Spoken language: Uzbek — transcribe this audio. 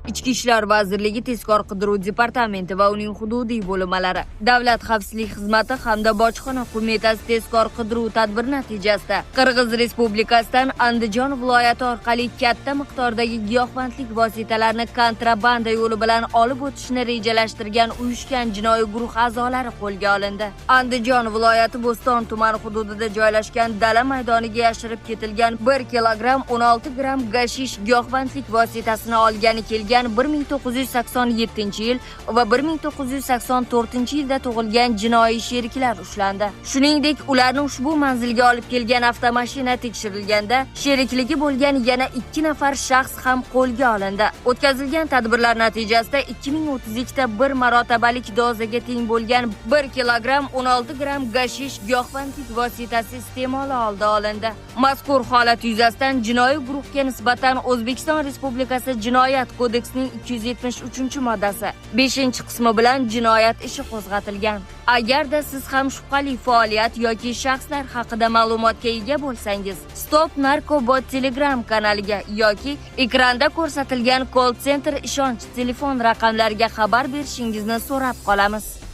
Ichki ishlar vazirligi tezkor qidiruv departamenti va uning hududiy bo'linmalari, Davlat xavfsizlik xizmati hamda bojxona qo'mitasi tezkor qidiruv tadbiri natijasida Qirg'iz Respublikasidan Andijon viloyati orqali katta miqdordagi giyohvandlik vositalarini kontrabanda yo'li bilan olib o'tishni rejalashtirgan uyushgan jinoiy guruh a'zolari qo'lga olindi. Andijon viloyati Bo'ston tumani hududida joylashgan dala maydoniga yashirib ketilgan 1 kilogramm 16 gramm gashish giyohvandlik vositasini olgani kelgan 1987-yil va 1984-yilda tug'ilgan jinoiy sheriklar ushlandi. Shuningdek, ularni ushbu manzilga olib kelgan avtomashina tekshirilganda sherikligi bo'lgan yana 2 nafar shaxs ham qo'lga olindi. O'tkazilgan tadbirlar natijasida 2032 ta bir marotabalik dozaga teng bo'lgan 1 kilogramm 16 gramm gashish giyohvandlik vositasi iste'moli oldi olindi. Mazkur holat yuzasidan jinoiy guruhga nisbatan O'zbekiston Respublikasi Jinoyat kodeksining 273-moddasi 5-qismi bilan jinoyat ishi qo'zg'atilgan. Agarda siz ham shubhali faoliyat yoki shaxslar haqida ma'lumotga ega bo'lsangiz, Stop Narkobot Telegram kanaliga yoki ekranda ko'rsatilgan call center ishonch telefon raqamlariga xabar berishingizni so'rab qolamiz.